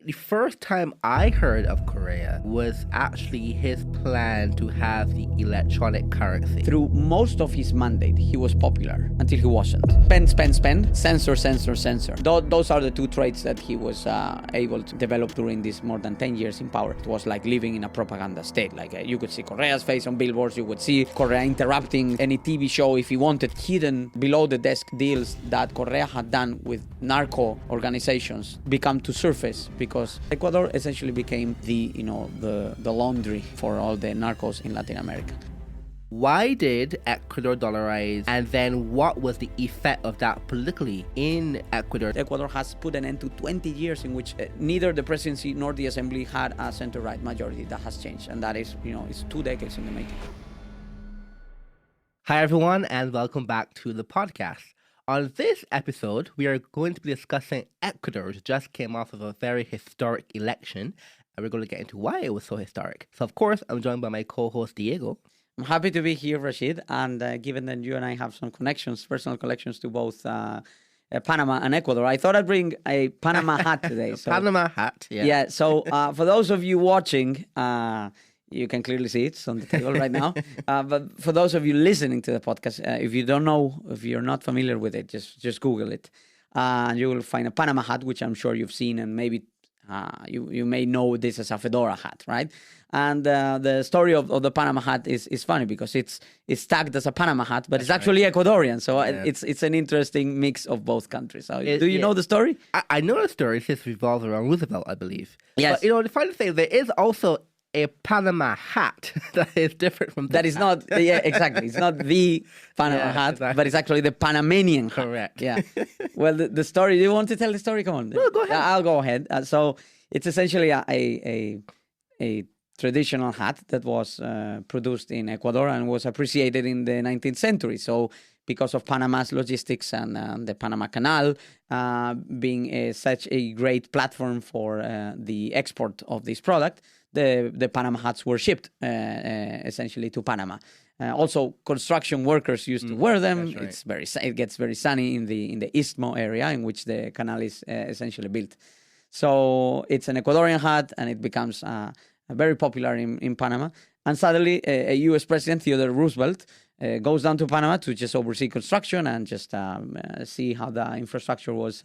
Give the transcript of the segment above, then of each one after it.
the first time I heard of Correa was actually his plan to have the electronic currency. Through most of his mandate, he was popular until he wasn't. Spend, spend, spend, censor, censor, censor. Those are the two traits that he was able to develop during these more than 10 years in power. It was like living in a propaganda state. Like you could see Correa's face on billboards, you would see Correa interrupting any TV show if he wanted. Hidden below the desk deals that Correa had done with narco organizations become to surface because Ecuador essentially became the laundry for all the narcos in Latin America. Why did Ecuador dollarize, and then what was the effect of that politically in Ecuador? Ecuador has put an end to 20 years in which neither the presidency nor the assembly had a center-right majority. That has changed, and that is, it's 2 decades in the making. Hi everyone, and welcome back to the podcast. On this episode, we are going to be discussing Ecuador, which just came off of a very historic election, and we're going to get into why it was so historic. So, of course, I'm joined by my co-host, Diego. I'm happy to be here, Rashid, and given that you and I have some connections, personal connections to both Panama and Ecuador, I thought I'd bring a Panama hat today. So, Panama hat, yeah. Yeah, so for those of you watching, you can clearly see it's on the table right now. But for those of you listening to the podcast, if you don't know, if you're not familiar with it, just Google it. You will find a Panama hat, which I'm sure you've seen, and maybe you may know this as a fedora hat, right? And the story of the Panama hat is funny because it's tagged as a Panama hat, but it's actually Ecuadorian. So it's an interesting mix of both countries. So do you know the story? I know the story. It just revolves around Roosevelt, I believe. Yes. But, the funny thing, there is also a Panama hat that is different from that. Is not, yeah, exactly. It's not the Panama hat, exactly. But it's actually the Panamanian hat. Correct. Yeah. Well, the story, do you want to tell the story? Come on. No, go ahead. I'll go ahead. So it's essentially a traditional hat that was produced in Ecuador and was appreciated in the 19th century. So because of Panama's logistics and the Panama Canal being such a great platform for the export of this product, the Panama hats were shipped essentially to Panama. Also, construction workers used to wear them. Right. It gets very sunny in the Istmo area in which the canal is essentially built. So it's an Ecuadorian hat, and it becomes very popular in Panama. And suddenly, a U.S. president, Theodore Roosevelt, goes down to Panama to just oversee construction and just see how the infrastructure was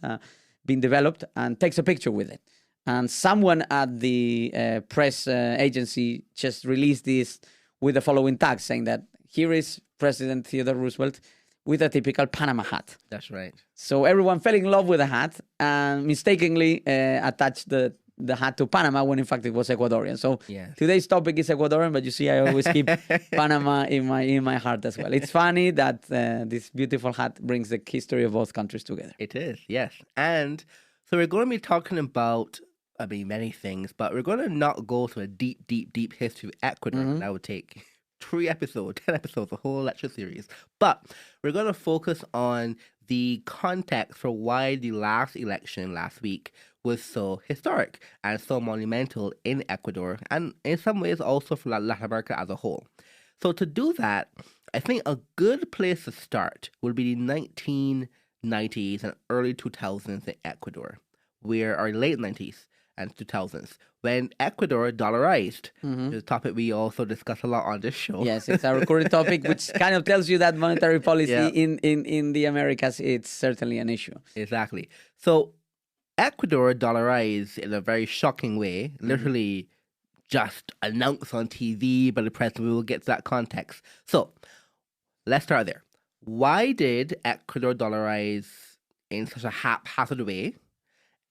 being developed, and takes a picture with it. And someone at the press agency just released this with the following tag, saying that here is President Theodore Roosevelt with a typical Panama hat. That's right. So everyone fell in love with the hat and mistakenly attached the hat to Panama when in fact it was Ecuadorian. So Today's topic is Ecuadorian, but you see I always keep Panama in my heart as well. It's funny that this beautiful hat brings the history of both countries together. It is, yes. And so we're going to be talking about many things, but we're going to not go to a deep history of Ecuador. Mm-hmm. That would take 3 episodes, 10 episodes, a whole lecture series. But we're going to focus on the context for why the last election last week was so historic and so monumental in Ecuador, and in some ways also for Latin America as a whole. So to do that, I think a good place to start would be the 1990s and early 2000s in Ecuador, or late 90s and 2000s, when Ecuador dollarized. Mm-hmm. The topic we also discuss a lot on this show. Yes, it's a recurring topic, which kind of tells you that monetary policy in the Americas, it's certainly an issue. Exactly. So Ecuador dollarized in a very shocking way, literally just announced on TV by the president. We will get to that context. So let's start there. Why did Ecuador dollarize in such a haphazard way?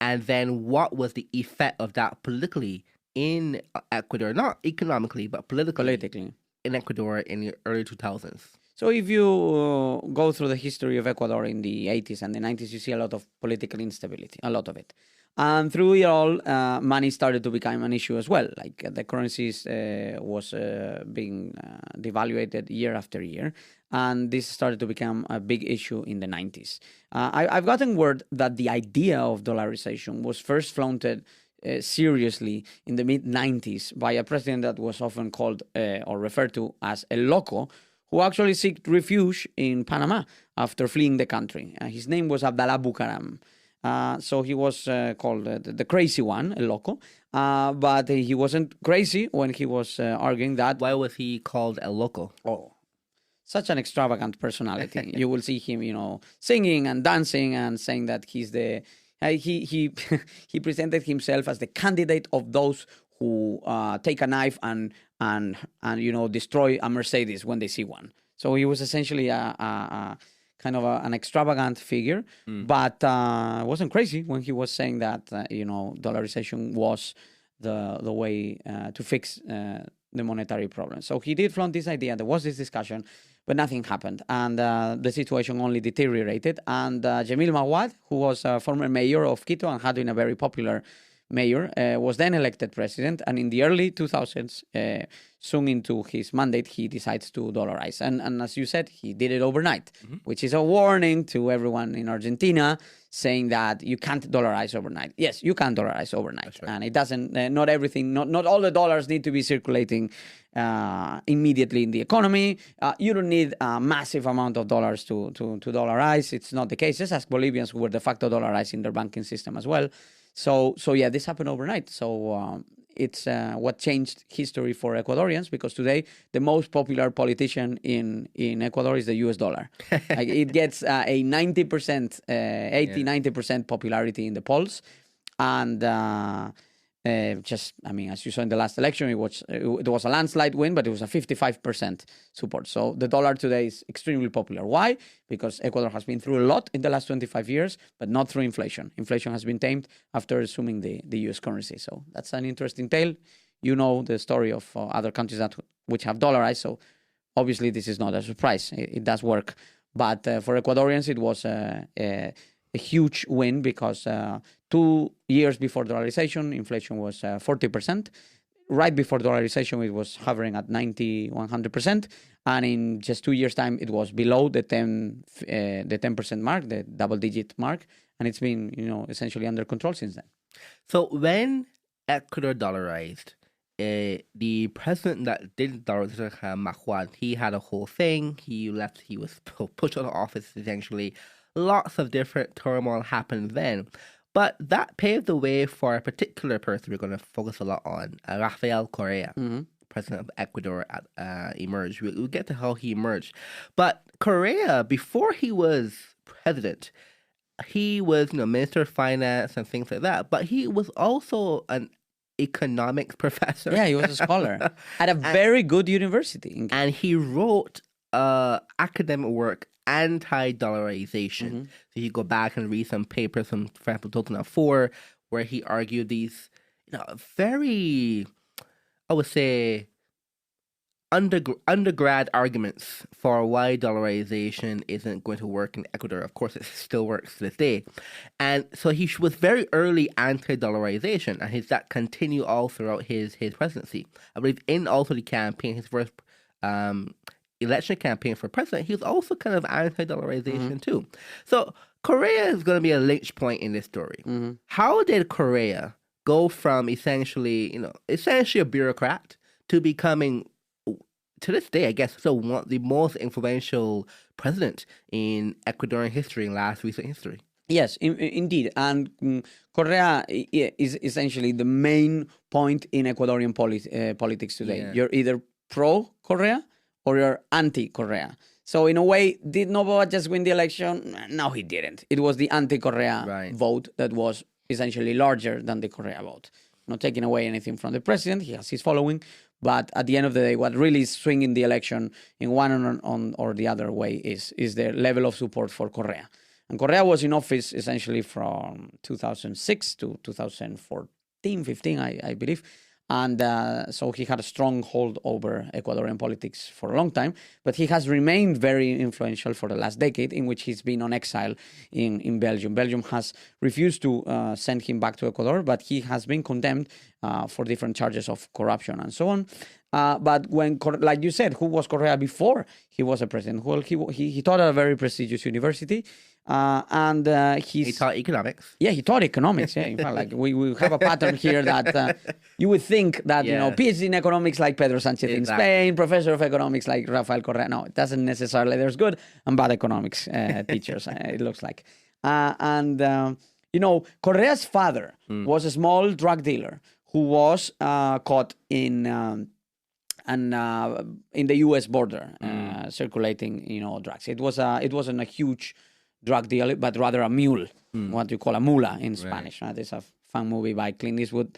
And then what was the effect of that politically in Ecuador? Not economically, but politically in Ecuador in the early 2000s. So if you go through the history of Ecuador in the 80s and the 90s, you see a lot of political instability, a lot of it. And through it all, money started to become an issue as well. Like the currencies was being devaluated year after year. And this started to become a big issue in the 90s. I've gotten word that the idea of dollarization was first flaunted seriously in the mid-90s by a president that was often called or referred to as El Loco, who actually sought refuge in Panama after fleeing the country. His name was Abdallah Bucaram. So he was called the crazy one, el loco. But he wasn't crazy when he was arguing that. Why was he called El Loco? Oh, such an extravagant personality. You will see him, singing and dancing and saying that he's the. He he presented himself as the candidate of those who take a knife and destroy a Mercedes when they see one. So he was essentially a kind of an extravagant figure, but wasn't crazy when he was saying that dollarization was the way to fix the monetary problem. So he did flaunt this idea. There was this discussion, but nothing happened, and the situation only deteriorated. And Jamil Mawad, who was a former mayor of Quito and had been a very popular mayor, was then elected president, and in the early 2000s, soon into his mandate, he decides to dollarize. And as you said, he did it overnight, which is a warning to everyone in Argentina, saying that you can't dollarize overnight. Yes, you can dollarize overnight, right. And it doesn't. Not everything. Not all the dollars need to be circulating immediately in the economy. You don't need a massive amount of dollars to dollarize. It's not the case. Just ask Bolivians who were de facto dollarizing their banking system as well. So yeah, this happened overnight. So it's what changed history for Ecuadorians, because today the most popular politician in Ecuador is the US dollar. Like, it gets a 90%, 90% popularity in the polls. And as you saw in the last election, it was a landslide win, but it was a 55% support. So the dollar today is extremely popular. Why? Because Ecuador has been through a lot in the last 25 years, but not through inflation. Inflation has been tamed after assuming the US currency. So that's an interesting tale. You know the story of other countries which have dollarized. So obviously this is not a surprise. It does work. But for Ecuadorians, it was a huge win, because 2 years before dollarization, inflation was 40%. Right before dollarization, it was hovering at 100%. And in just 2 years' time, it was below the 10% mark, the double-digit mark. And it's been, essentially under control since then. So when Ecuador dollarized, the president that did dollarization, Mawad, he had a whole thing. He left. He was pushed out of office, essentially. Lots of different turmoil happened then. But that paved the way for a particular person we're going to focus a lot on, Rafael Correa, president of Ecuador, emerged. We'll get to how he emerged. But Correa, before he was president, he was Minister of Finance and things like that. But he was also an economics professor. Yeah, he was a scholar at a very good university. And he wrote academic work anti-dollarization. So you go back and read some papers from, for example, 2004, where he argued these, very, I would say, undergrad arguments for why dollarization isn't going to work in Ecuador. Of course, it still works to this day. And so he was very early anti-dollarization, and that continued all throughout his presidency. I believe in also the campaign, his first election campaign for president, he was also kind of anti-dollarization too. So Correa is going to be a lynch point in this story. How did Correa go from essentially a bureaucrat to becoming, to this day, I guess, the most influential president in Ecuadorian history, in recent history? Yes, indeed. And Correa is essentially the main point in Ecuadorian politics today. Yeah. You're either pro-Correa or you're anti-Correa. So in a way, did Noboa just win the election? No, he didn't. It was the anti-Correa vote that was essentially larger than the Correa vote. Not taking away anything from the president, he has his following. But at the end of the day, what really is swinging the election in one or the other way is the level of support for Correa. And Correa was in office essentially from 2006 to 2014, 15, I believe. And so he had a strong hold over Ecuadorian politics for a long time, but he has remained very influential for the last decade, in which he's been on exile in Belgium. Belgium has refused to send him back to Ecuador, but he has been condemned for different charges of corruption and so on. But when, like you said, who was Correa before he was a president? Well, he taught at a very prestigious university. He taught economics. Yeah, he taught economics. Yeah, in fact, like we have a pattern here that you would think that PhD in economics like Pedro Sanchez in Spain, professor of economics like Rafael Correa. No, it doesn't necessarily. There's good and bad economics teachers. It looks like, Correa's father was a small drug dealer who was caught in the U.S. border circulating, drugs. It wasn't a huge drug deal, but rather a mule, what you call a mula in Spanish. Right? There's a fun movie by Clint Eastwood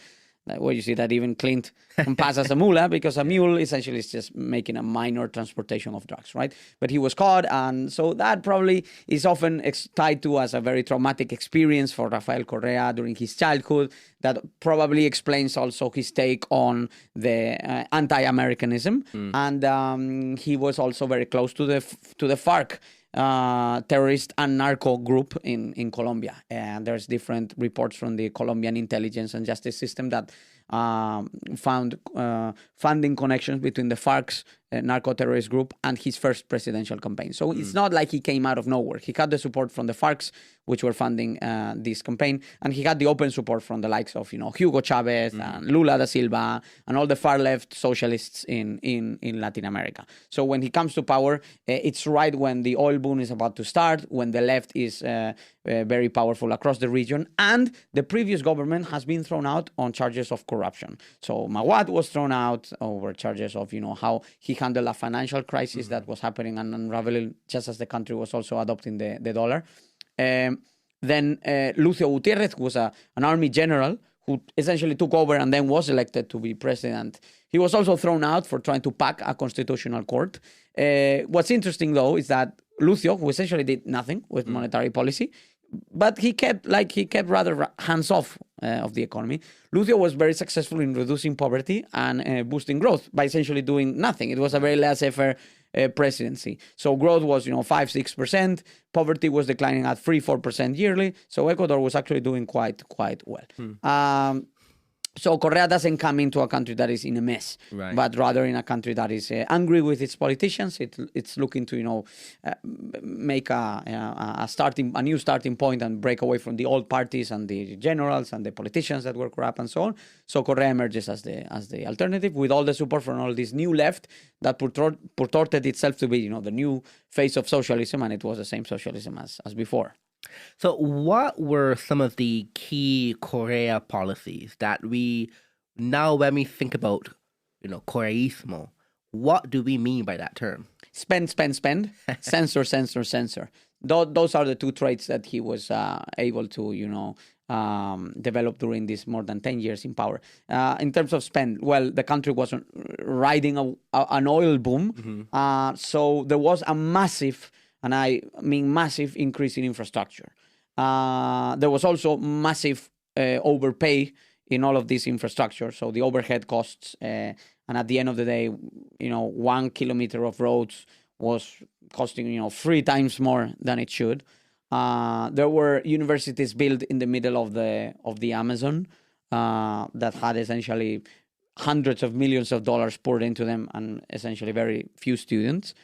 where you see that even Clint can pass as a mula, because a mule essentially is just making a minor transportation of drugs, right? But he was caught, and so that probably is often tied to as a very traumatic experience for Rafael Correa during his childhood. That probably explains also his take on the anti-Americanism, and he was also very close to the FARC. Terrorist and narco group in Colombia. And there's different reports from the Colombian intelligence and justice system that found funding connections between the FARC's narco-terrorist group and his first presidential campaign. So it's not like he came out of nowhere. He had the support from the FARC's, which were funding this campaign, and he had the open support from the likes of Hugo Chavez and Lula da Silva and all the far-left socialists in Latin America. So when he comes to power, it's right when the oil boom is about to start, when the left is very powerful across the region, and the previous government has been thrown out on charges of corruption. So Mawad was thrown out over charges of how he handled a financial crisis that was happening and unraveling just as the country was also adopting the dollar. Then Lucio Gutierrez, who was an army general who essentially took over and then was elected to be president. He was also thrown out for trying to pack a constitutional court. What's interesting, though, is that Lucio, who essentially did nothing with monetary policy, but he kept rather hands off of the economy. Lucio was very successful in reducing poverty and boosting growth by essentially doing nothing. It was a very laissez-faire presidency. So growth was 5-6%. Poverty was declining at 3-4% yearly. So Ecuador was actually doing quite well. So Correa doesn't come into a country that is in a mess, but rather in a country that is angry with its politicians. It's looking to make a new starting point and break away from the old parties and the generals and the politicians that were corrupt and so on. So Correa emerges as the alternative, with all the support from all this new left that purported itself to be the new face of socialism, and it was the same socialism as before. So what were some of the key Correa policies that we now, when we think about, Correísmo, what do we mean by that term? Spend, censor, censor, censor. Those are the two traits that he was able to, develop during this more than 10 years in power. In terms of spend, well, the country was riding an oil boom. So there was a massive, and I mean massive, increase in infrastructure. There was also massive overpay in all of this infrastructure. So the overhead costs, and at the end of the day, 1 kilometer of roads was costing, 3 times more than it should. There were universities built in the middle of the Amazon that had essentially hundreds of millions of dollars poured into them and essentially very few students.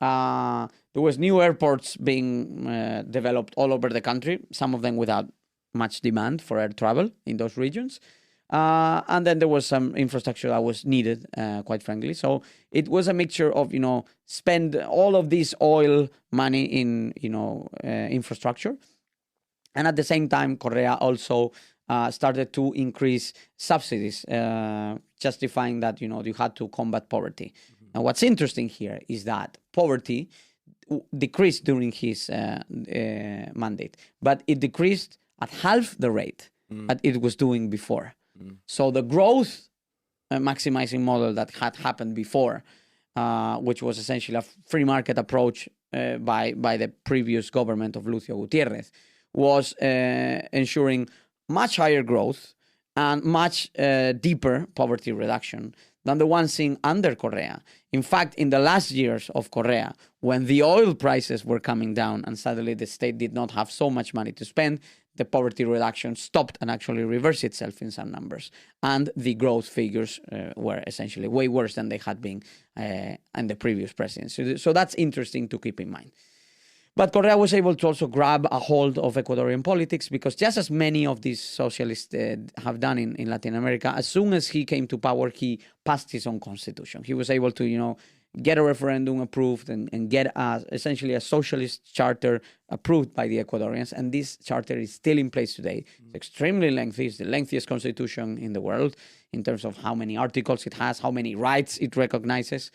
There was new airports being developed all over the country, some of them without much demand for air travel in those regions. And then there was some infrastructure that was needed, quite frankly. So it was a mixture of, spend all of this oil money in, infrastructure. And at the same time, Correa also started to increase subsidies, justifying that, you had to combat poverty. And what's interesting here is that poverty decreased during his mandate, but it decreased at half the rate that it was doing before. So the growth maximizing model that had happened before, which was essentially a free market approach by the previous government of Lucio Gutierrez, was ensuring much higher growth and much deeper poverty reduction than the one seen under Correa. In fact, in the last years of Correa, when the oil prices were coming down and suddenly the state did not have so much money to spend, the poverty reduction stopped and actually reversed itself in some numbers. And the growth figures were essentially way worse than they had been in the previous presidency. So that's interesting to keep in mind. But Correa was able to also grab a hold of Ecuadorian politics, because just as many of these socialists have done in Latin America, as soon as he came to power, he passed his own constitution. He was able to, get a referendum approved and get essentially a socialist charter approved by the Ecuadorians. And this charter is still in place today. It's extremely lengthy. It's the lengthiest constitution in the world in terms of how many articles it has, how many rights it recognizes.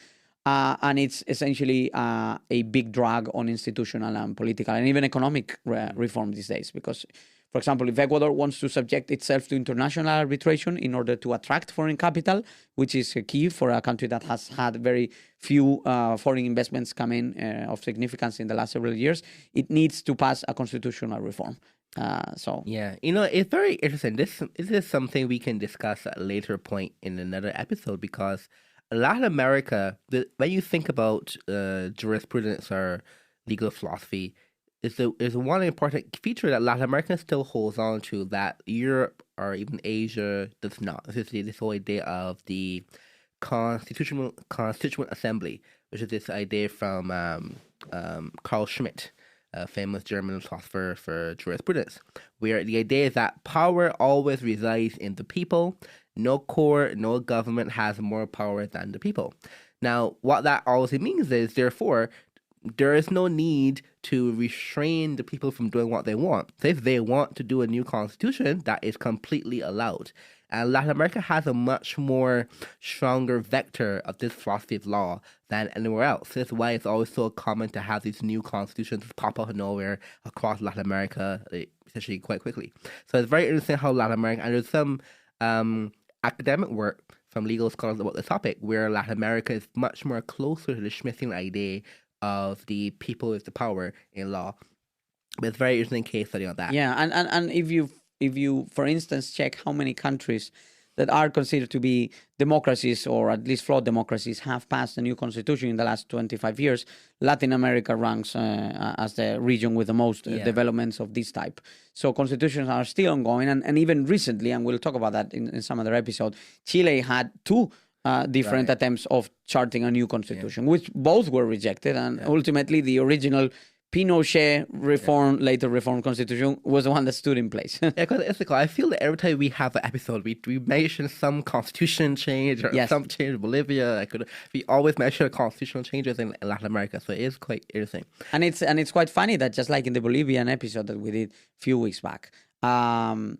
And it's essentially a big drag on institutional and political and even economic reform these days. Because, for example, if Ecuador wants to subject itself to international arbitration in order to attract foreign capital, which is key for a country that has had very few foreign investments come in of significance in the last several years, it needs to pass a constitutional reform. Yeah, it's very interesting. This is something we can discuss at a later point in another episode, because Latin America, when you think about jurisprudence or legal philosophy, is one important feature that Latin America still holds on to that Europe or even Asia does not. This whole idea of the constituent assembly, which is this idea from Carl Schmitt, a famous German philosopher for jurisprudence, where the idea is that power always resides in the people. No court, no government has more power than the people. Now, what that also means is, therefore, there is no need to restrain the people from doing what they want. So if they want to do a new constitution, that is completely allowed. And Latin America has a much more stronger vector of this philosophy of law than anywhere else. That's why it's always so common to have these new constitutions pop out of nowhere across Latin America, essentially quite quickly. So it's very interesting how Latin America, and there's some academic work from legal scholars about this topic, where Latin America is much more closer to the Schmittian idea of the people with the power in law. But it's a very interesting case study on that. Yeah, and if you, for instance, check how many countries that are considered to be democracies, or at least flawed democracies, have passed a new constitution in the last 25 years, Latin America ranks as the region with the most developments of this type. So constitutions are still ongoing, and even recently, and we'll talk about that in some other episode, Chile had two different attempts of charting a new constitution, which both were rejected, and ultimately the original Pinochet later reformed constitution was the one that stood in place. Because I feel that every time we have an episode, we mention some constitution change or some change in Bolivia. We always mention constitutional changes in Latin America, so it is quite interesting. And it's quite funny that, just like in the Bolivian episode that we did a few weeks back, the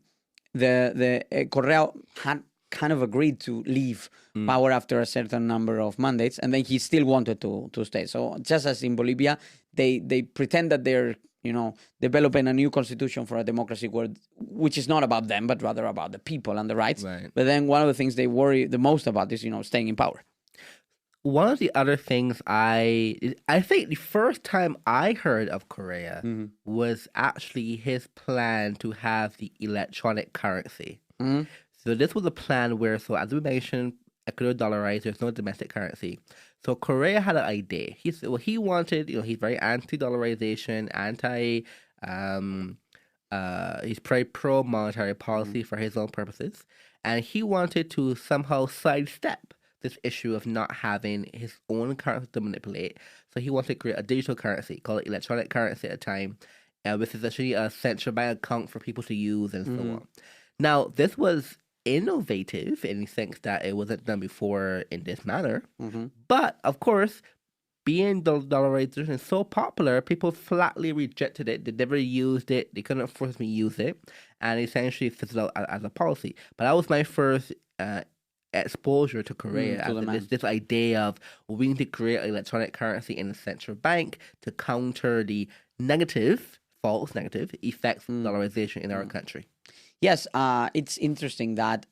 Correa had kind of agreed to leave power after a certain number of mandates, and then he still wanted to stay. So just as in Bolivia, they pretend that they're developing a new constitution for a democracy which is not about them, but rather about the people and the rights. Right. But then one of the things they worry the most about is staying in power. One of the other things I think the first time I heard of Correa was actually his plan to have the electronic currency. So this was a plan where, so as we mentioned, Ecuador dollarized, there's no domestic currency. So Correa had an idea. He wanted, he's very anti-dollarization, he's very pro-monetary policy for his own purposes. And he wanted to somehow sidestep this issue of not having his own currency to manipulate. So he wanted to create a digital currency, called it electronic currency at the time, which is actually a central bank account for people to use and so on. Now, this was innovative in the sense that it wasn't done before in this manner. But, of course, being dollarization is so popular, people flatly rejected it. They never used it. They couldn't force me to use it. And essentially fizzled out as a policy. But that was my first exposure to Correa. This idea of we need to create an electronic currency in the central bank to counter the false negative effects of dollarization in our country. Yes, it's interesting that,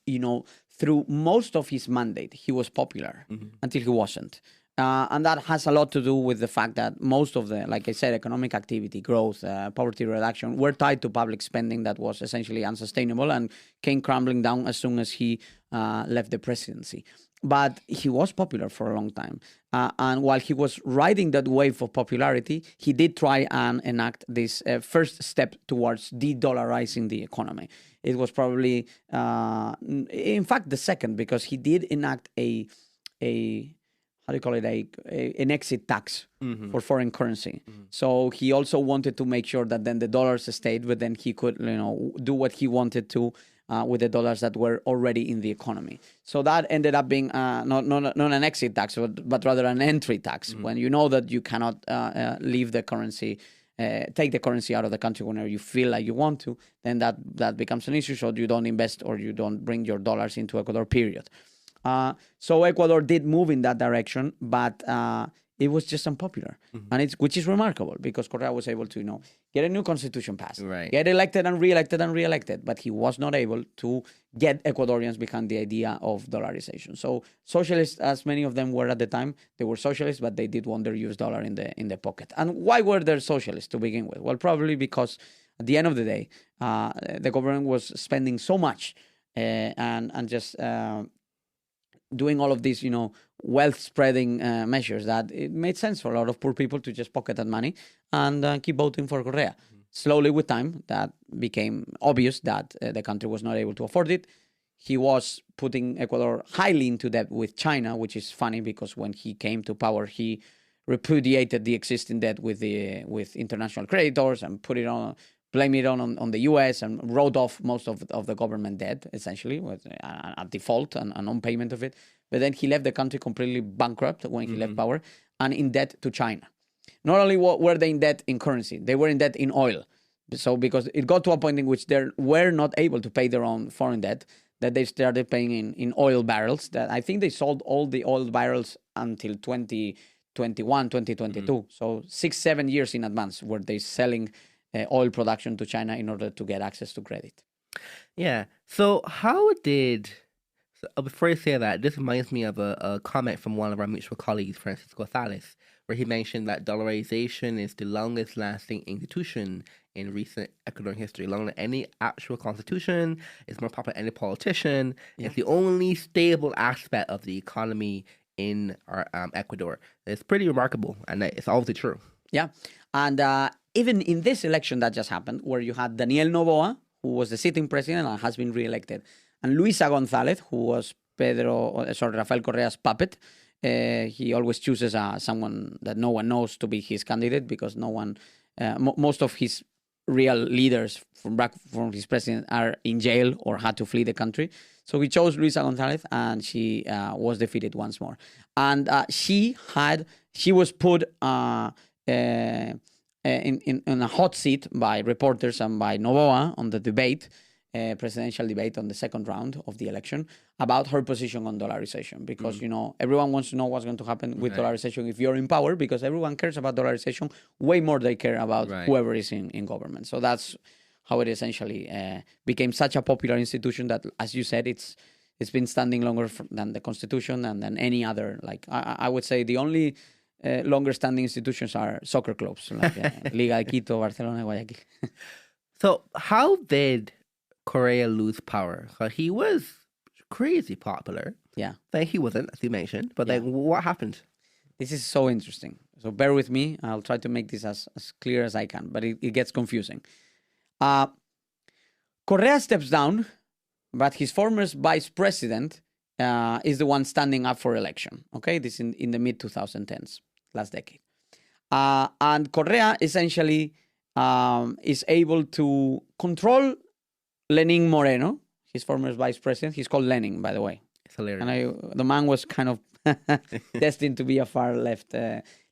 through most of his mandate, he was popular until he wasn't. And that has a lot to do with the fact that most of the, like I said, economic activity, growth, poverty reduction were tied to public spending that was essentially unsustainable and came crumbling down as soon as he left the presidency. But he was popular for a long time. And while he was riding that wave of popularity, he did try and enact this first step towards de-dollarizing the economy. It was probably, in fact, the second, because he did enact an exit tax for foreign currency. So he also wanted to make sure that then the dollars stayed, but then he could, do what he wanted to with the dollars that were already in the economy. So that ended up being not an exit tax, but rather an entry tax. When you know that you cannot leave the currency, take the currency out of the country whenever you feel like you want to, then that becomes an issue. So you don't invest or you don't bring your dollars into Ecuador, period. So Ecuador did move in that direction, but it was just unpopular, and which is remarkable because Correa was able to, get a new constitution passed, get elected and re-elected, but he was not able to get Ecuadorians behind the idea of dollarization. So socialists, as many of them were at the time, they were socialists, but they did want their US dollar in the pocket. And why were they socialists to begin with? Well, probably because at the end of the day, the government was spending so much and just doing all of these, wealth spreading measures that it made sense for a lot of poor people to just pocket that money and keep voting for Correa. Slowly with time, that became obvious that the country was not able to afford it. He was putting Ecuador highly into debt with China, which is funny because when he came to power, he repudiated the existing debt with international creditors and blame it on the U.S. and wrote off most of the government debt, essentially, with a default and a non-payment of it. But then he left the country completely bankrupt when he left power and in debt to China. Not only were they in debt in currency, they were in debt in oil. So because it got to a point in which they were not able to pay their own foreign debt, that they started paying in oil barrels. That I think they sold all the oil barrels until 2021, 2022. So 6-7 years in advance were they selling oil production to China in order to get access to credit. Yeah. So before you say that, this reminds me of a comment from one of our mutual colleagues, Francisco Sales, where he mentioned that dollarization is the longest lasting institution in recent Ecuadorian history, longer than any actual constitution. It's more popular than any politician. Yeah. It's the only stable aspect of the economy in our Ecuador. It's pretty remarkable, and it's obviously true. Yeah. And even in this election that just happened, where you had Daniel Noboa, who was the sitting president and has been re-elected, and Luisa González, who was Rafael Correa's puppet. He always chooses someone that no one knows to be his candidate because most of his real leaders from his president are in jail or had to flee the country. So he chose Luisa González, and she was defeated once more. And she was put in a hot seat by reporters and by Noboa on the presidential debate on the second round of the election about her position on dollarization. Because, everyone wants to know what's going to happen with dollarization if you're in power, because everyone cares about dollarization way more than they care about whoever is in government. So that's how it essentially became such a popular institution that, as you said, it's been standing longer than the Constitution and than any other. Like I would say the only longer standing institutions are soccer clubs, like Liga de Quito, Barcelona, Guayaquil. So how did Correa lose power? Because he was crazy popular. Yeah. Then he wasn't, as you mentioned. But then what happened? This is so interesting. So bear with me. I'll try to make this as clear as I can, but it gets confusing. Correa steps down, but his former vice president is the one standing up for election. Okay, this in the mid-2010s, last decade. And Correa essentially is able to control Lenín Moreno, his former vice president. He's called Lenin, by the way. It's hilarious. And the man was kind of destined to be a far left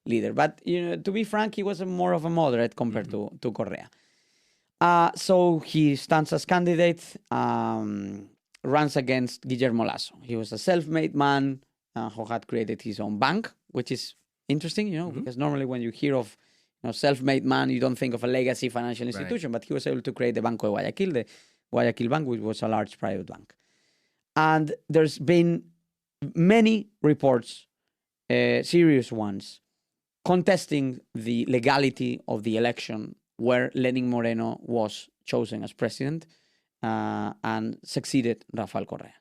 leader. But to be frank, he was more of a moderate compared to Correa. So he stands as candidate, runs against Guillermo Lasso. He was a self-made man who had created his own bank, which is interesting, because normally when you hear of self-made man, you don't think of a legacy financial institution, but he was able to create the Banco de Guayaquil, the Guayaquil Bank, which was a large private bank. And there's been many reports, serious ones, contesting the legality of the election where Lenín Moreno was chosen as president and succeeded Rafael Correa.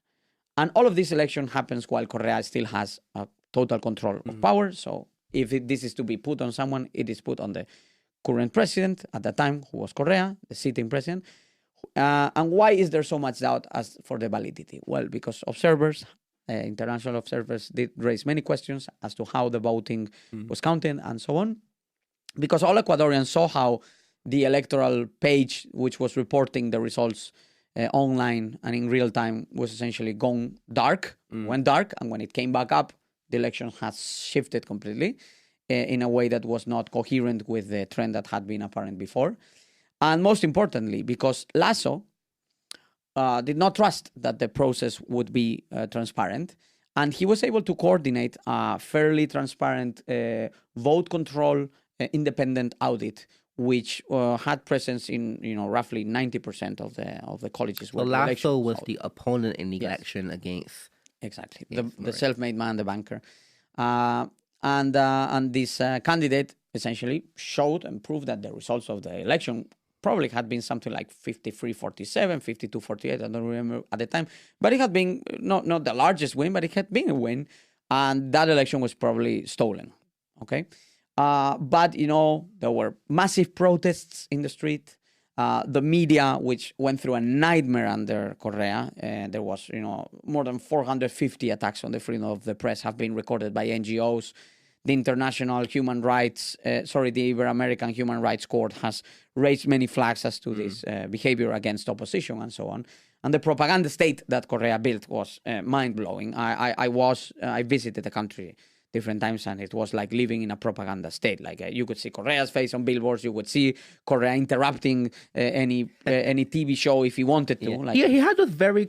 And all of this election happens while Correa still has a total control of power. So if this is to be put on someone, it is put on the current president at that time, who was Correa, the sitting president. And why is there so much doubt as for the validity? Well, because observers, international observers, did raise many questions as to how the voting was counted and so on. Because all Ecuadorians saw how the electoral page, which was reporting the results online and in real time was essentially gone dark, went dark, and when it came back up, the election has shifted completely in a way that was not coherent with the trend that had been apparent before. And most importantly, because Lasso did not trust that the process would be transparent, and he was able to coordinate a fairly transparent vote control independent audit, which had presence in roughly 90% of the colleges. So Lasso was the opponent in the election against exactly the self-made man, the banker, and this candidate essentially showed and proved that the results of the election probably had been something like 53-47, 52-48. I don't remember at the time, but it had been not the largest win, but it had been a win, and that election was probably stolen. Okay. But, there were massive protests in the street. The media, which went through a nightmare under Correa, there was, more than 450 attacks on the freedom of the press have been recorded by NGOs. The International Human Rights, the Ibero-American Human Rights Court has raised many flags as to this behavior against opposition and so on. And the propaganda state that Correa built was mind-blowing. I visited the country different times, and it was like living in a propaganda state. Like you could see Correa's face on billboards, you would see Correa interrupting any TV show if he wanted to. Yeah. Like he had those very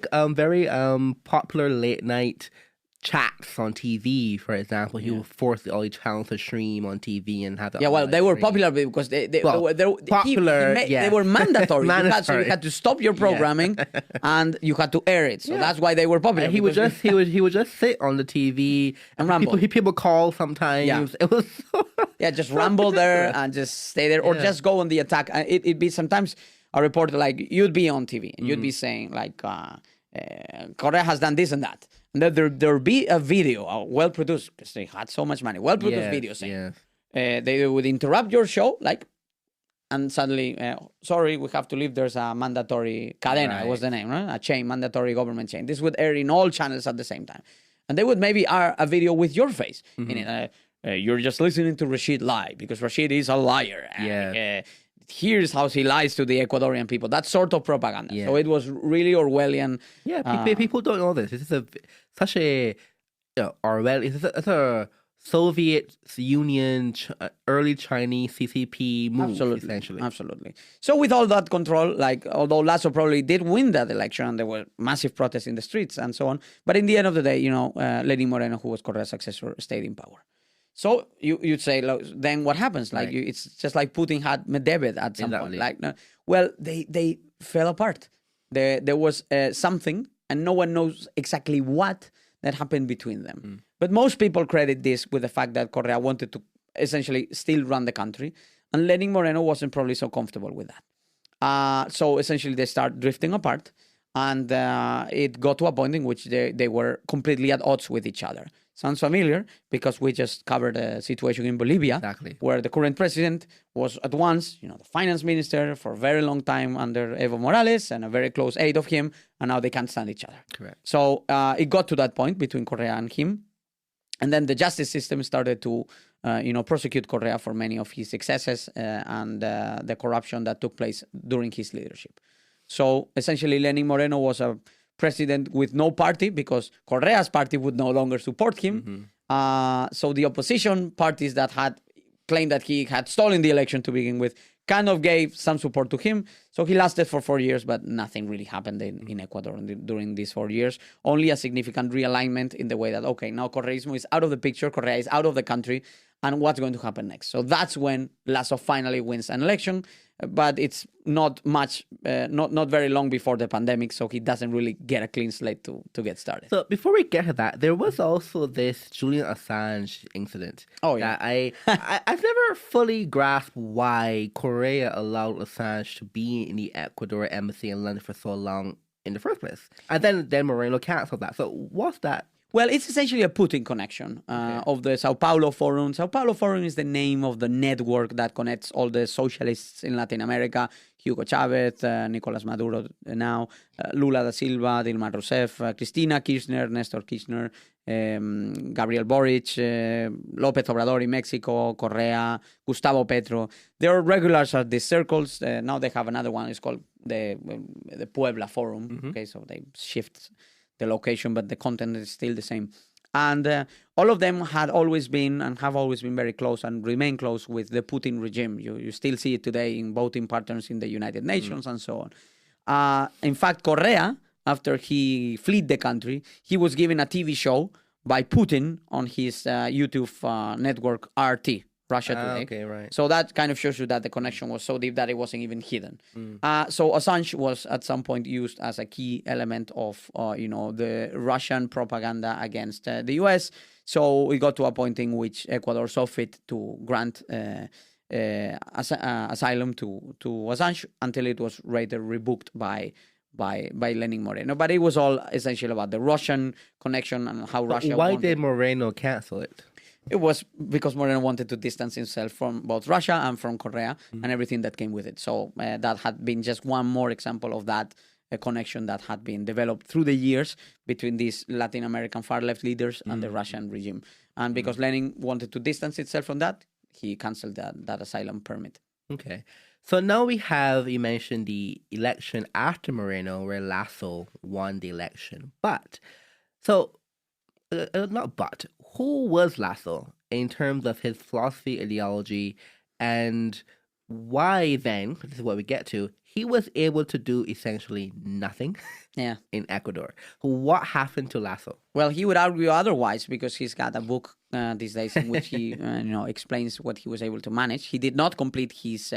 popular late night chats on TV, for example. He would force all the channels to stream on TV and have that. Yeah, well, they were popular because they were popular. They were mandatory. You had to stop your programming, and you had to air it. So that's why they were popular. And he would just sit on the TV and ramble. People call sometimes. Yeah. It was just ramble there and just stay there, or just go on the attack. It'd be sometimes a reporter like you'd be on TV and you'd be saying like Correa has done this and that. And then there'll be a video, well produced, because they had so much money, well produced video saying they would interrupt your show, and suddenly, sorry, we have to leave. There's a mandatory cadena, was the name, right? A chain, mandatory government chain. This would air in all channels at the same time. And they would maybe air a video with your face. You're just listening to Rashid lie because Rashid is a liar. Here's how he lies to the Ecuadorian people. That sort of propaganda. So it was really Orwellian. Yeah, people don't know this. This is such a Orwell. It's a Soviet Union, early Chinese CCP move, essentially. Absolutely. So with all that control, although Lasso probably did win that election and there were massive protests in the streets and so on, but in the end of the day, Lenín Moreno, who was Correa's successor, stayed in power. So you'd say, then what happens? It's just like Putin had Medvedev at some point. They fell apart. There was something, and no one knows exactly what that happened between them. But most people credit this with the fact that Correa wanted to essentially still run the country, and Lenín Moreno wasn't probably so comfortable with that. So essentially they start drifting apart, and it got to a point in which they were completely at odds with each other. Sounds familiar because we just covered a situation in Bolivia, where the current president was at once, the finance minister for a very long time under Evo Morales and a very close aide of him, and now they can't stand each other. Correct. So it got to that point between Correa and him, and then the justice system started to, prosecute Correa for many of his excesses and the corruption that took place during his leadership. So essentially, Lenín Moreno was a president with no party because Correa's party would no longer support him. So the opposition parties that had claimed that he had stolen the election to begin with kind of gave some support to him. So he lasted for 4 years, but nothing really happened in Ecuador during these 4 years. Only a significant realignment in the way that, okay, now Correismo is out of the picture, Correa is out of the country, and what's going to happen next? So that's when Lasso finally wins an election, but it's not much, not very long before the pandemic, so he doesn't really get a clean slate to get started. So before we get to that, there was also this Julian Assange incident. Oh, yeah. I've never fully grasped why Correa allowed Assange to be in the Ecuador embassy in London for so long in the first place. And then Moreno canceled that. So what's that? Well, it's essentially a Putin connection of the Sao Paulo Forum. Sao Paulo Forum is the name of the network that connects all the socialists in Latin America. Hugo Chavez, Nicolas Maduro now, Lula da Silva, Dilma Rousseff, Cristina Kirchner, Nestor Kirchner, Gabriel Boric, López Obrador in Mexico, Correa, Gustavo Petro. They're regulars at these circles. Now they have another one. It's called the Puebla Forum. Okay, so they shift the location, but the content is still the same. And all of them had always been and have always been very close and remain close with the Putin regime. You still see it today in voting patterns in the United Nations and so on. In fact, Correa, after he fled the country, he was given a TV show by Putin on his YouTube network RT, Russia Today. Okay, right. So that kind of shows you that the connection was so deep that it wasn't even hidden. So Assange was at some point used as a key element of, the Russian propaganda against the US. So we got to a point in which Ecuador saw fit to grant asylum to Assange until it was later rebooked by Lenín Moreno. But it was all essentially about the Russian connection and how Russia. Why did Moreno cancel it? It was because Moreno wanted to distance himself from both Russia and from Correa and everything that came with it. So that had been just one more example of that connection that had been developed through the years between these Latin American far-left leaders and the Russian regime. And because Lenin wanted to distance itself from that, he canceled that asylum permit. Okay. So now we have, you mentioned the election after Moreno where Lasso won the election. Who was Lasso in terms of his philosophy, ideology, and why then, this is what we get to, he was able to do essentially nothing in Ecuador. What happened to Lasso? Well, he would argue otherwise because he's got a book these days in which he explains what he was able to manage. He did not complete his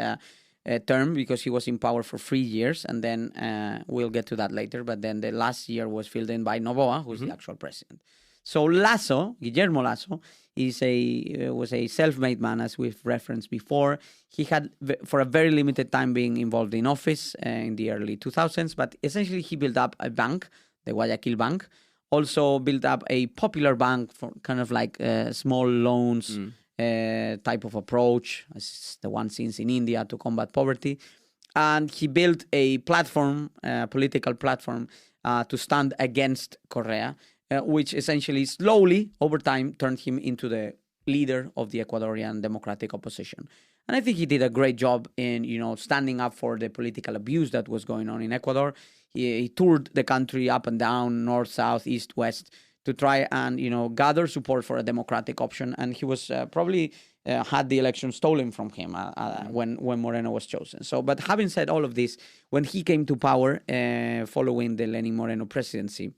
term because he was in power for 3 years, and then we'll get to that later. But then the last year was filled in by Noboa, who's the actual president. So Lasso, Guillermo Lasso, was a self-made man, as we've referenced before. He had, for a very limited time, been involved in office in the early 2000s, but essentially he built up a bank, the Guayaquil Bank, also built up a popular bank for kind of like small loans type of approach, as the one seen in India to combat poverty. And he built a platform, a political platform, to stand against Correa, which essentially slowly, over time, turned him into the leader of the Ecuadorian democratic opposition. And I think he did a great job in, standing up for the political abuse that was going on in Ecuador. He toured the country up and down, north, south, east, west, to try and, gather support for a democratic option. And he was probably had the election stolen from him when Moreno was chosen. So, but having said all of this, when he came to power following the Lenín Moreno presidency,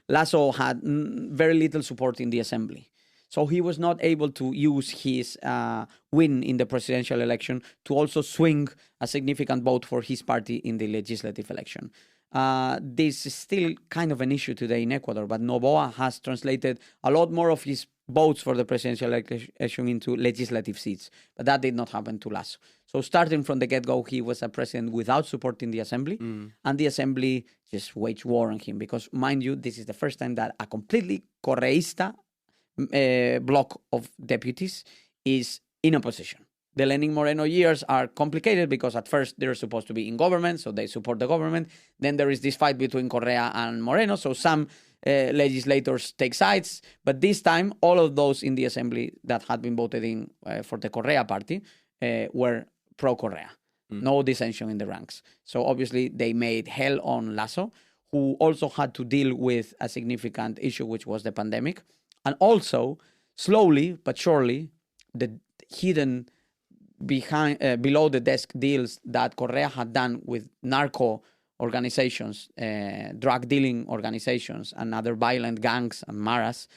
Lasso had very little support in the assembly. So he was not able to use his win in the presidential election to also swing a significant vote for his party in the legislative election. This is still kind of an issue today in Ecuador, but Noboa has translated a lot more of his votes for the presidential election into legislative seats. But that did not happen to Lasso. So starting from the get-go, he was a president without support in the assembly, and the assembly just waged war on him because, mind you, this is the first time that a completely Correísta block of deputies is in opposition. The Lenín Moreno years are complicated because at first they're supposed to be in government, so they support the government. Then there is this fight between Correa and Moreno, so some legislators take sides. But this time, all of those in the assembly that had been voted in for the Correa party were pro-Correa. No dissension in the ranks. So obviously they made hell on Lasso, who also had to deal with a significant issue, which was the pandemic. And also, slowly but surely, the hidden below the desk deals that Correa had done with narco organizations, drug dealing organizations, and other violent gangs and maras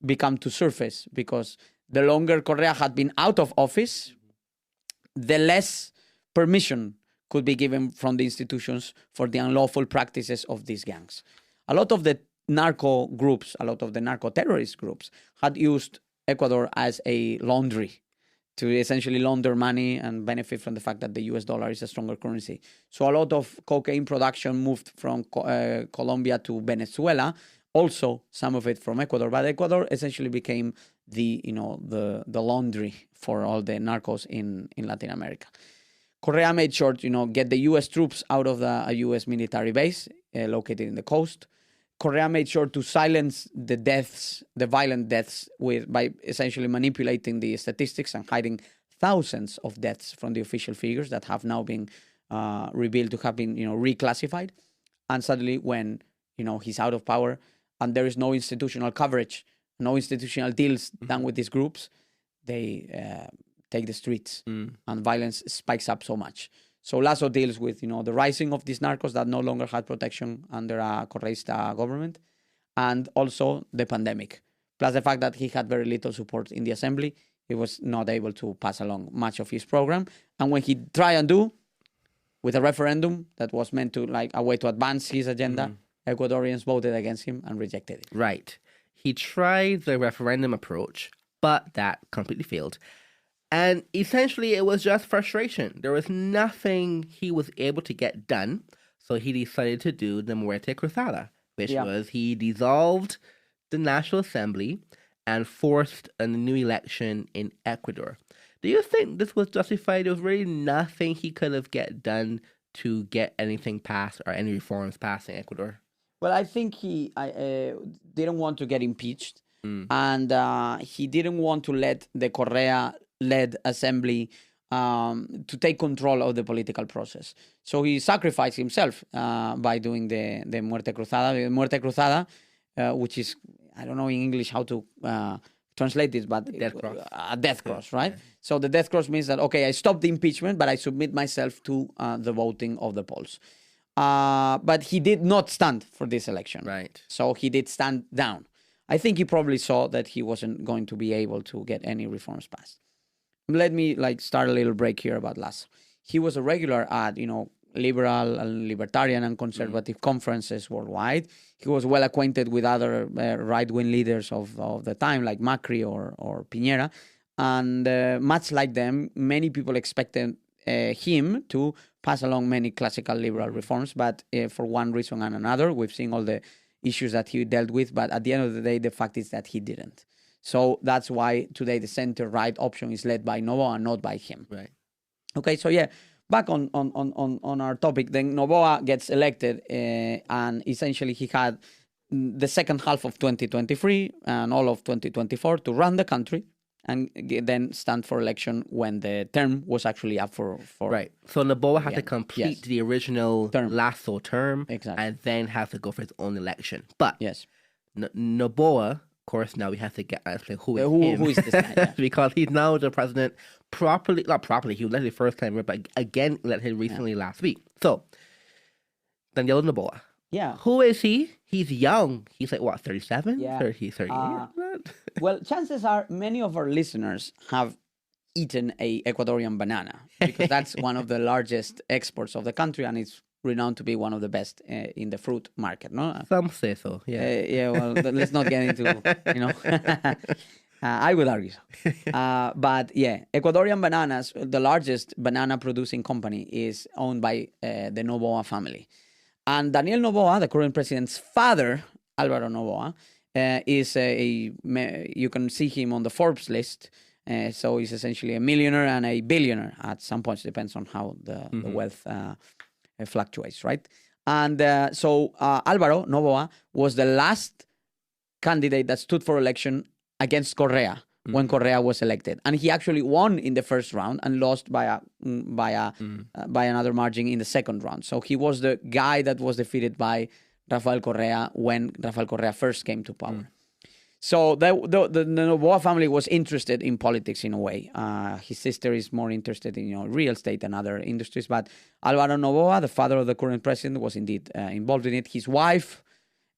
become to surface because the longer Correa had been out of office, the less permission could be given from the institutions for the unlawful practices of these gangs. A lot of the narco groups, a lot of the narco-terrorist groups had used Ecuador as a laundry to essentially launder money and benefit from the fact that the US dollar is a stronger currency. So a lot of cocaine production moved from Colombia to Venezuela Also, some of it from Ecuador, but Ecuador essentially became the laundry for all the narcos in Latin America. Correa made sure to get the U.S. troops out of a U.S. military base located in the coast. Correa made sure to silence the violent deaths, by essentially manipulating the statistics and hiding thousands of deaths from the official figures that have now been revealed to have been reclassified. And suddenly, when he's out of power and there is no institutional coverage, no institutional deals done with these groups, they take the streets and violence spikes up so much. So Lasso deals with the rising of these narcos that no longer had protection under a Correista government, and also the pandemic, plus the fact that he had very little support in the assembly. He was not able to pass along much of his program, and when he tried and do with a referendum that was meant to a way to advance his agenda, Ecuadorians voted against him and rejected it. Right. He tried the referendum approach, but that completely failed. And essentially, it was just frustration. There was nothing he was able to get done. So he decided to do the muerte cruzada, which was he dissolved the National Assembly and forced a new election in Ecuador. Do you think this was justified? There was really nothing he could have get done to get anything passed or any reforms passed in Ecuador. Well, I think he didn't want to get impeached, and he didn't want to let the Correa-led assembly to take control of the political process. So he sacrificed himself by doing the muerte cruzada. The muerte cruzada, which is, I don't know in English how to translate this, but death cross. A death cross, right? So the death cross means that, okay, I stop the impeachment, but I submit myself to the voting of the polls. But he did not stand for this election. Right. So he did stand down. I think he probably saw that he wasn't going to be able to get any reforms passed. Let me start a little break here about Lasso. He was a regular at, liberal and libertarian and conservative conferences worldwide. He was well acquainted with other right-wing leaders of the time, like Macri or Piñera. And much like them, many people expected him to pass along many classical liberal reforms, but for one reason and another, we've seen all the issues that he dealt with, but at the end of the day, the fact is that he didn't. So that's why today the center-right option is led by Noboa and not by him. Right. Okay, so back on our topic, then Noboa gets elected, and essentially he had the second half of 2023 and all of 2024 to run the country, and then stand for election when the term was actually up for right. So Noboa had to complete the original Lasso term, and then have to go for his own election. But Noboa, of course, now we have to get who is this guy? Because he's now the president not properly, he elected the first time, but again elected recently last week. So, Daniel Noboa. Yeah. Who is he? He's young. He's like, what, 37? Yeah. 38? Well, chances are many of our listeners have eaten a Ecuadorian banana, because that's one of the largest exports of the country, and it's renowned to be one of the best in the fruit market, no? Some say so, yeah. Well, let's not get into, I would argue so. But Ecuadorian bananas, the largest banana producing company, is owned by the Noboa family. And Daniel Noboa, the current president's father, Álvaro Noboa, is you can see him on the Forbes list. So he's essentially a millionaire and a billionaire at some points, depends on how the wealth fluctuates, right? And so Álvaro Noboa was the last candidate that stood for election against Correa when Correa was elected, and he actually won in the first round and lost by another margin in the second round. So he was the guy that was defeated by Rafael Correa when Rafael Correa first came to power. So the Noboa family was interested in politics in a way. His sister is more interested in real estate and other industries, but Álvaro Noboa, the father of the current president, was indeed involved in it. His wife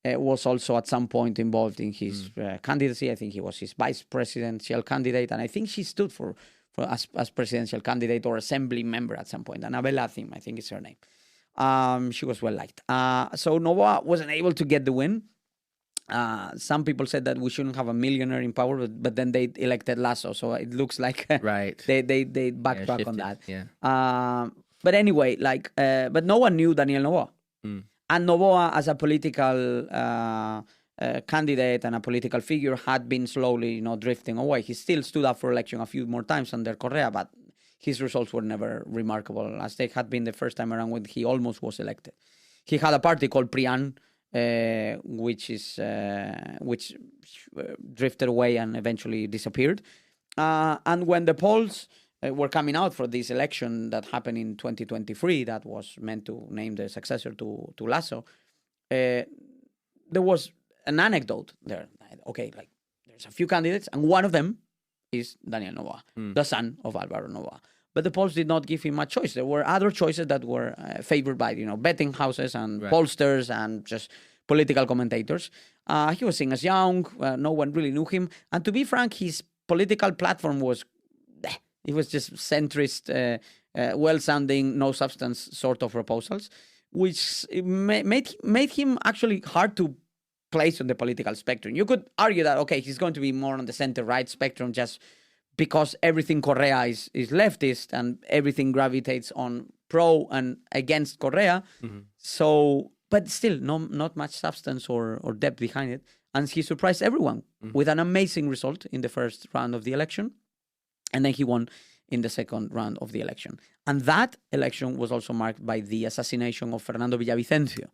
was also at some point involved in his candidacy. I think he was his vice presidential candidate, and I think she stood for as presidential candidate or assembly member at some point. Annabella Thim, I think is her name. She was well liked. So Noboa wasn't able to get the win. Some people said that we shouldn't have a millionaire in power, but then they elected Lasso, so it looks like they backtrack on that. Yeah. But anyway, but no one knew Daniel Noboa. And Noboa, as a political candidate and a political figure, had been slowly, drifting away. He still stood up for election a few more times under Correa, but his results were never remarkable, as they had been the first time around when he almost was elected. He had a party called PRIAN, which drifted away and eventually disappeared. And when the polls were coming out for this election that happened in 2023, that was meant to name the successor to Lasso, there was an anecdote there. Okay, like there's a few candidates, and one of them is Daniel Noboa, the son of Alvaro Noboa. But the polls did not give him much choice. There were other choices that were favored by, betting houses and pollsters and just political commentators. He was seen as young. No one really knew him. And to be frank, his political platform was, it was just centrist, well-sounding, no substance sort of proposals, which made him actually hard to place on the political spectrum. You could argue that, okay, he's going to be more on the center-right spectrum just because everything Correa is leftist and everything gravitates on pro and against Correa. So, but still, not much substance or depth behind it. And he surprised everyone with an amazing result in the first round of the election. And then he won in the second round of the election. And that election was also marked by the assassination of Fernando Villavicencio,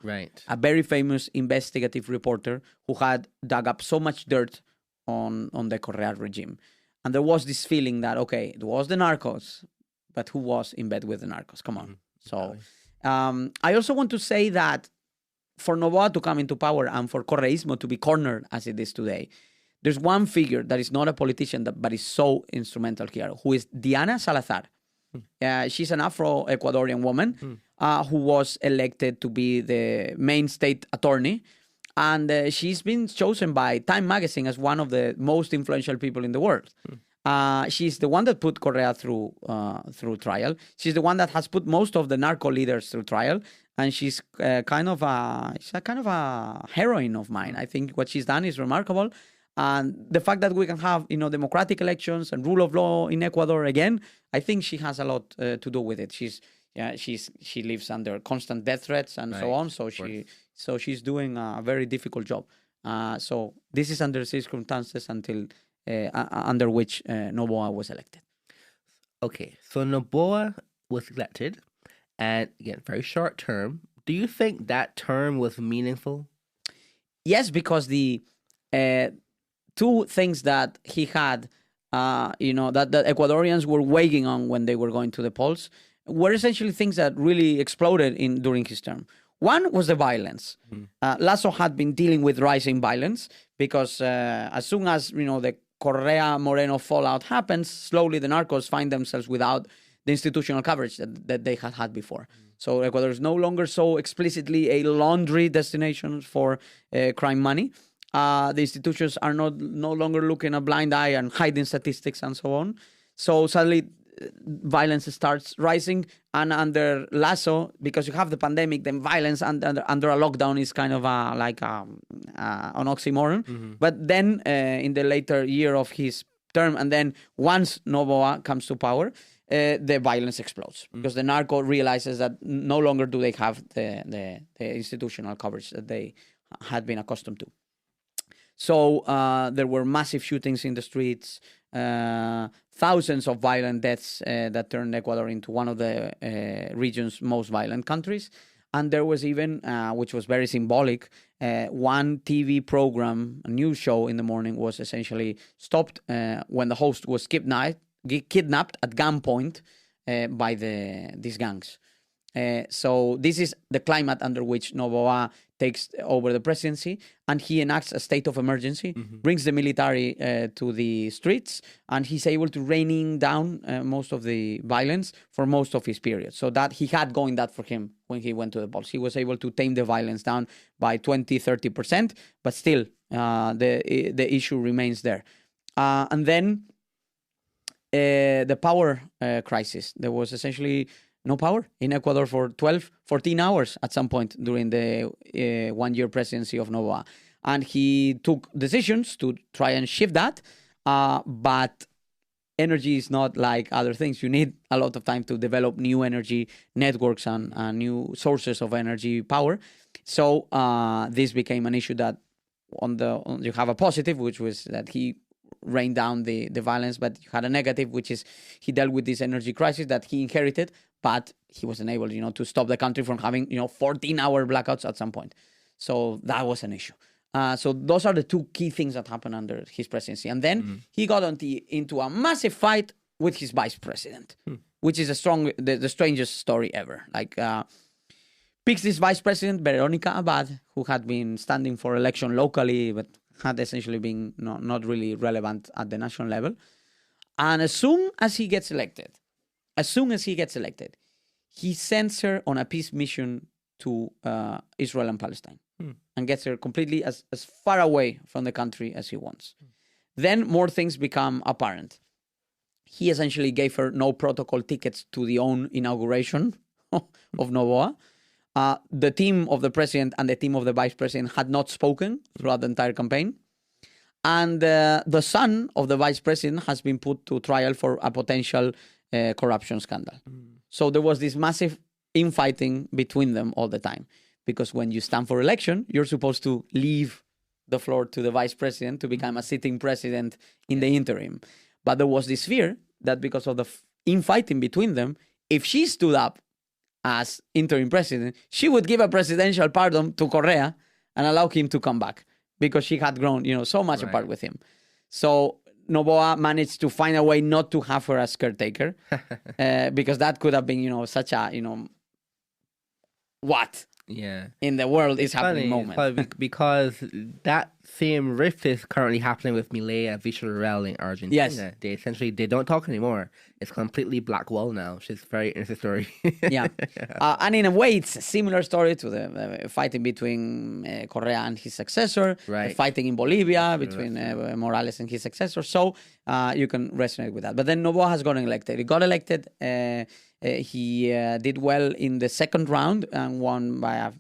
a very famous investigative reporter who had dug up so much dirt on the Correa regime. And there was this feeling that, okay, it was the narcos, but who was in bed with the narcos? Come on. So I also want to say that for Noboa to come into power and for Correísmo to be cornered as it is today, there's one figure that is not a politician, but is so instrumental here, who is Diana Salazar. She's an Afro-Ecuadorian woman who was elected to be the main state attorney. And she's been chosen by Time magazine as one of the most influential people in the world. She's the one that put Correa through trial. She's the one that has put most of the narco leaders through trial. And she's kind of a heroine of mine. I think what she's done is remarkable. And the fact that we can have, democratic elections and rule of law in Ecuador again, I think she has a lot to do with it. She lives under constant death threats and so on. So she's doing a very difficult job. So this is under circumstances under which Noboa was elected. Okay, so Noboa was elected, and again, very short term. Do you think that term was meaningful? Yes, because the two things that he had, that the Ecuadorians were weighing on when they were going to the polls, were essentially things that really exploded during his term. One was the violence. Lasso had been dealing with rising violence because as soon as the Correa Moreno fallout happens, slowly the narcos find themselves without the institutional coverage that they had before. So Ecuador is no longer so explicitly a laundry destination for crime money. The institutions are no longer looking a blind eye and hiding statistics and so on. So suddenly violence starts rising, and under Lasso, because you have the pandemic, then violence under a lockdown is kind of an oxymoron. But then in the later year of his term, and then once Noboa comes to power, the violence explodes because the narco realizes that no longer do they have the institutional coverage that they had been accustomed to. So there were massive shootings in the streets, thousands of violent deaths that turned Ecuador into one of the region's most violent countries. And there was even, which was very symbolic, one TV program, a news show in the morning was essentially stopped when the host was kidnapped at gunpoint by these gangs. So this is the climate under which Noboa takes over the presidency, and he enacts a state of emergency, brings the military to the streets, and he's able to reining down most of the violence for most of his period. So that he had going that for him when he went to the polls. He was able to tame the violence down by 20-30%, but still the issue remains there. And then the power crisis. There was essentially no power in Ecuador for 14 hours at some point during the 1-year presidency of Noboa. And he took decisions to try and shift that. But energy is not like other things. You need a lot of time to develop new energy networks and new sources of energy power. So this became an issue that you have a positive, which was that he rained down the violence, but you had a negative, which is he dealt with this energy crisis that he inherited, but he wasn't able, to stop the country from having, 14-hour blackouts at some point. So that was an issue. So those are the two key things that happened under his presidency. And then he got into a massive fight with his vice president, which is the strangest story ever. Picks this vice president, Veronica Abad, who had been standing for election locally, but had essentially been not really relevant at the national level. And as soon as he gets elected, he sends her on a peace mission to Israel and Palestine and gets her completely as far away from the country as he wants. Then more things become apparent. He essentially gave her no protocol tickets to the own inauguration of Noboa. The team of the president and the team of the vice president had not spoken throughout the entire campaign. And the son of the vice president has been put to trial for a potential corruption scandal. So there was this massive infighting between them all the time. Because when you stand for election, you're supposed to leave the floor to the vice president to become a sitting president in the interim. But there was this fear that because of the infighting between them, if she stood up as interim president, she would give a presidential pardon to Correa and allow him to come back because she had grown, so much apart with him. So Noboa managed to find a way not to have her as caretaker because that could have been, such a, what? Yeah, in the world is happening moment. Because that same rift is currently happening with Milei and Villarreal in Argentina. Yes. They don't talk anymore. It's completely black wall now, which is very interesting story. Yeah. And in a way, it's a similar story to the fighting between Correa and his successor, the fighting in Bolivia between Morales and his successor. So you can resonate with that. But then Noboa has gotten elected. He got elected. He did well in the second round and won by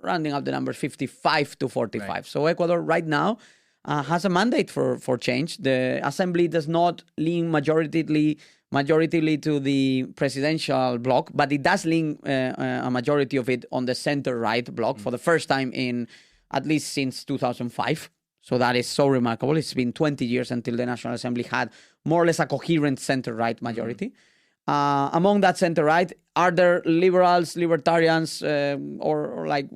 rounding up the numbers 55 to 45. Right. So Ecuador right now has a mandate for change. The assembly does not lean majoritarily to the presidential bloc, but it does lean a majority of it on the center-right bloc for the first time in at least since 2005. So that is so remarkable. It's been 20 years until the National Assembly had more or less a coherent center-right majority. Among that center-right, are there liberals, libertarians, or like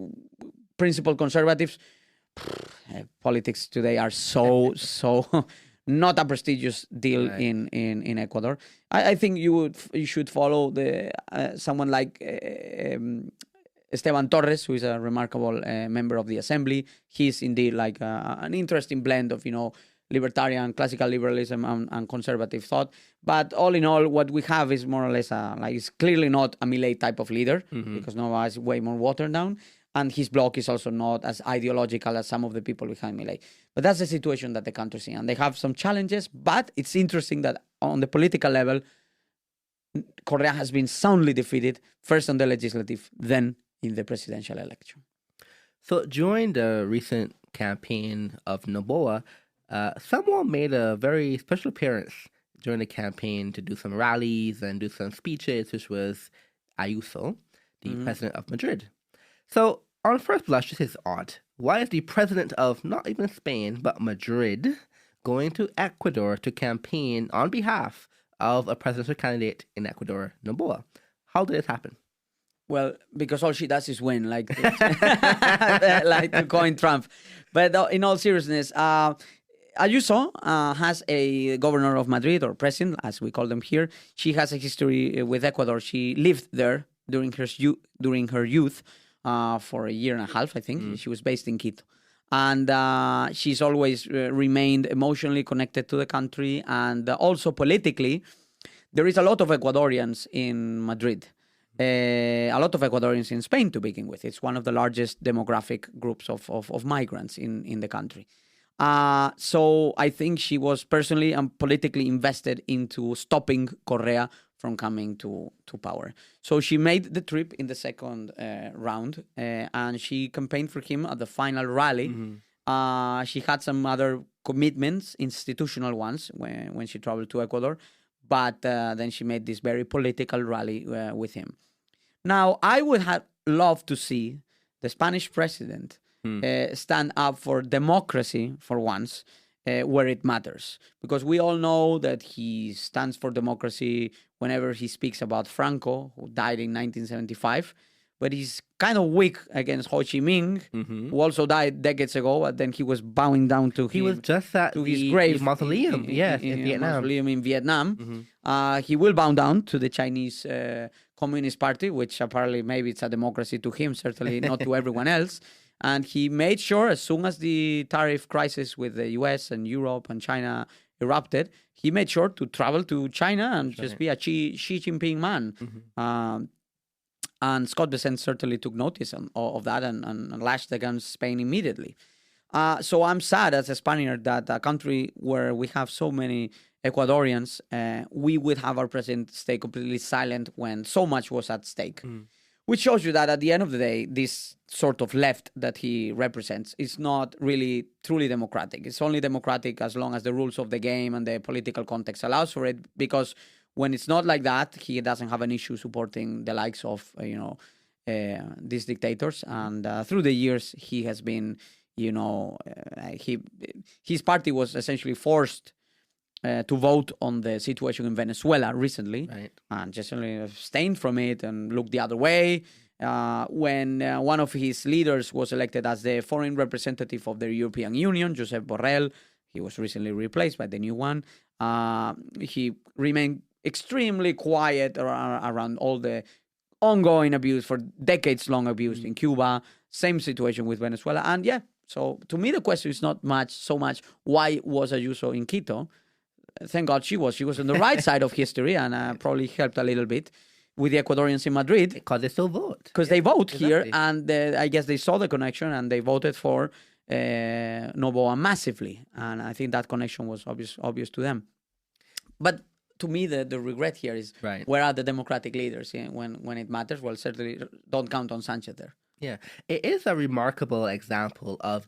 principled conservatives? Politics today are so not a prestigious deal in Ecuador. I think you should follow someone like Esteban Torres, who is a remarkable member of the assembly. He's indeed like an interesting blend of libertarian, classical liberalism, and conservative thought. But all in all, what we have is more or less it's clearly not a Milei type of leader, because Noboa is way more watered down, and his bloc is also not as ideological as some of the people behind Milei. But that's the situation that the country's in, and they have some challenges. But it's interesting that on the political level, Correa has been soundly defeated, first on the legislative, then in the presidential election. So during the recent campaign of Noboa, someone made a very special appearance during the campaign to do some rallies and do some speeches, which was Ayuso, the president of Madrid. So, on first blush, this is odd. Why is the president of not even Spain, but Madrid, going to Ecuador to campaign on behalf of a presidential candidate in Ecuador, Noboa? How did this happen? Well, because all she does is win, like to coin Trump. But in all seriousness, Ayuso has a governor of Madrid, or president, as we call them here. She has a history with Ecuador. She lived there during her youth for a year and a half, I think. She was based in Quito. And she's always remained emotionally connected to the country. And also politically, there is a lot of Ecuadorians in Madrid. A lot of Ecuadorians in Spain to begin with. It's one of the largest demographic groups of migrants in the country. So I think she was personally and politically invested into stopping Correa from coming to power. So she made the trip in the second round, and she campaigned for him at the final rally. She had some other commitments, institutional ones, when she traveled to Ecuador, but then she made this very political rally with him. Now, I would have loved to see the Spanish president stand up for democracy for once, where it matters. Because we all know that he stands for democracy whenever he speaks about Franco, who died in 1975. But he's kind of weak against Ho Chi Minh, who also died decades ago. But then he was bowing down to He was just at his grave mausoleum, in Vietnam. Mausoleum in Vietnam. He will bow down to the Chinese Communist Party, which apparently maybe it's a democracy to him, certainly not to everyone else. And he made sure, as soon as the tariff crisis with the US and Europe and China erupted, he made sure to travel to China and just be a Xi Jinping man. And Scott Bessent certainly took notice of that and lashed against Spain immediately. So I'm sad as a Spaniard that a country where we have so many Ecuadorians, we would have our president stay completely silent when so much was at stake. Which shows you that at the end of the day, this sort of left that he represents is not really truly democratic. It's only democratic as long as the rules of the game and the political context allows for it, because when it's not like that, he doesn't have an issue supporting the likes of, these dictators. And through the years, he has been, his party was essentially forced to vote on the situation in Venezuela recently, and just abstained from it and looked the other way. When one of his leaders was elected as the foreign representative of the European Union, Josep Borrell, he was recently replaced by the new one. He remained extremely quiet around all the ongoing abuse, for decades-long abuse in Cuba. Same situation with Venezuela. And so to me, the question is not so much why was Ayuso in Quito. Thank God she was on the right side of history, and probably helped a little bit with the Ecuadorians in Madrid. Because they still vote. Because they vote here, and I guess they saw the connection and they voted for Noboa massively. And I think that connection was obvious to them. But to me, the regret here is where are the democratic leaders when it matters? Well, certainly don't count on Sanchez there. Yeah, it is a remarkable example of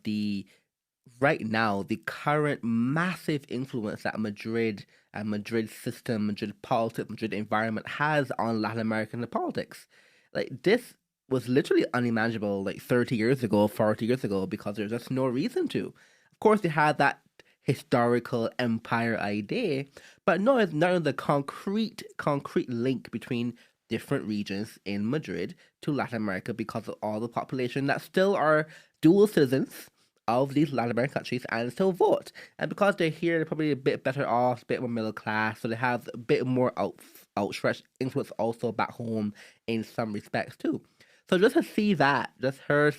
right now, the current massive influence that Madrid and Madrid system, Madrid politics, Madrid environment has on Latin American politics. Like, this was literally unimaginable 30 years ago, 40 years ago, because there's just no reason to. Of course, they had that historical empire idea, but none of the concrete link between different regions in Madrid to Latin America, because of all the population that still are dual citizens of these Latin American countries and still vote. And because they're here, they're probably a bit better off, a bit more middle class, so they have a bit more outstretched influence also back home in some respects too. So just to see that, just her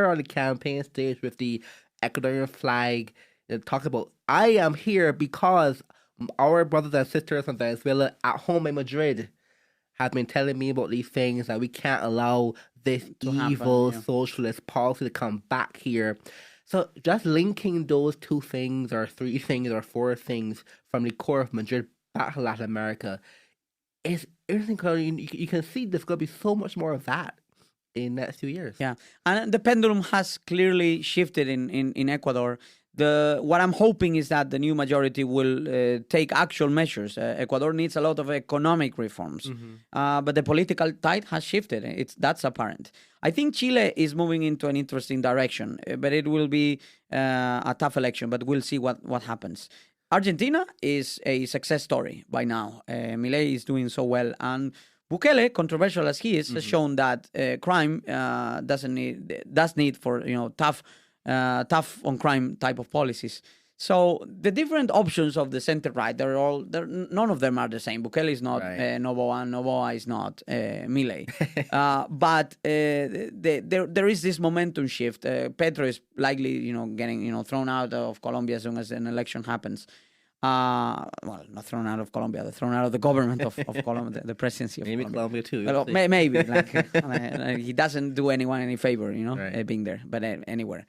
on the campaign stage with the Ecuadorian flag, talk about, I am here because our brothers and sisters from Venezuela at home in Madrid have been telling me about these things, that we can't allow this evil socialist policy to come back here. So just linking those two things, or three things, or four things from the core of Madrid back to Latin America is everything. You can see there's going to be so much more of that in the next few years. Yeah, and the pendulum has clearly shifted in Ecuador. What I'm hoping is that the new majority will take actual measures. Ecuador needs a lot of economic reforms, but the political tide has shifted. That's apparent. I think Chile is moving into an interesting direction, but it will be a tough election, but we'll see what happens. Argentina is a success story by now. Milei is doing so well, and Bukele, controversial as he is, has shown that crime does need for tough on crime type of policies. So the different options of the center right, none of them are the same. Bukele is not Noboa, Noboa is not Milei. But there is this momentum shift. Petro is likely, getting thrown out of Colombia as soon as an election happens. Well, not thrown out of Colombia, thrown out of the government of Colombia, the presidency of Colombia too. Well, maybe he doesn't do anyone any favor, being there, but anywhere.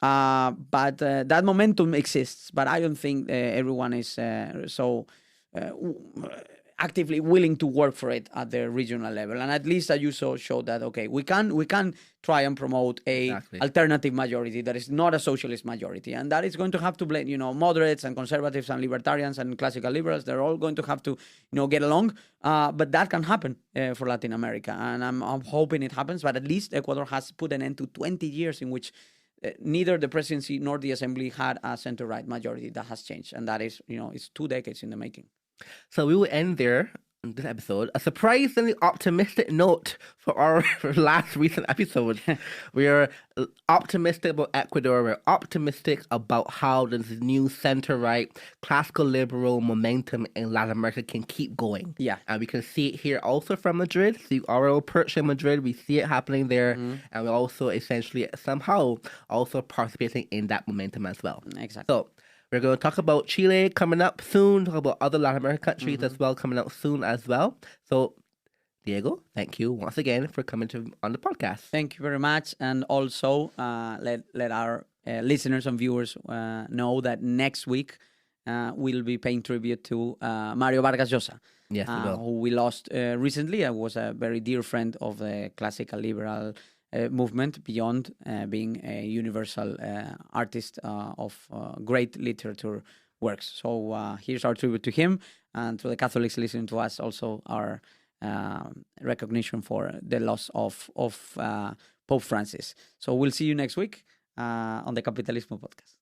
But that momentum exists, but I don't think everyone is so actively willing to work for it at the regional level. And at least Ayuso showed that, okay, we can try and promote a alternative majority that is not a socialist majority. And that is going to have to blend, moderates and conservatives and libertarians and classical liberals. They're all going to have to, get along. But that can happen for Latin America. And I'm hoping it happens. But at least Ecuador has put an end to 20 years in which neither the presidency nor the assembly had a center-right majority. That has changed. And that is, it's 2 decades in the making. So we will end there in this episode. A surprisingly optimistic note for our last recent episode. We are optimistic about Ecuador. We're optimistic about how this new center-right, classical liberal momentum in Latin America can keep going. Yeah. And we can see it here also from Madrid. So our perch in Madrid, we see it happening there. And we're also essentially somehow also participating in that momentum as well. Exactly. So we're going to talk about Chile coming up soon, talk about other Latin American countries as well coming out soon as well. So, Diego, thank you once again for coming on the podcast. Thank you very much. And also, let our listeners and viewers know that next week we'll be paying tribute to Mario Vargas Llosa, yes, who we lost recently. I was a very dear friend of the classical liberal movement beyond being a universal artist of great literature works. So here's our tribute to him, and to the Catholics listening to us, also our recognition for the loss of Pope Francis. So we'll see you next week on the Capitalismo podcast.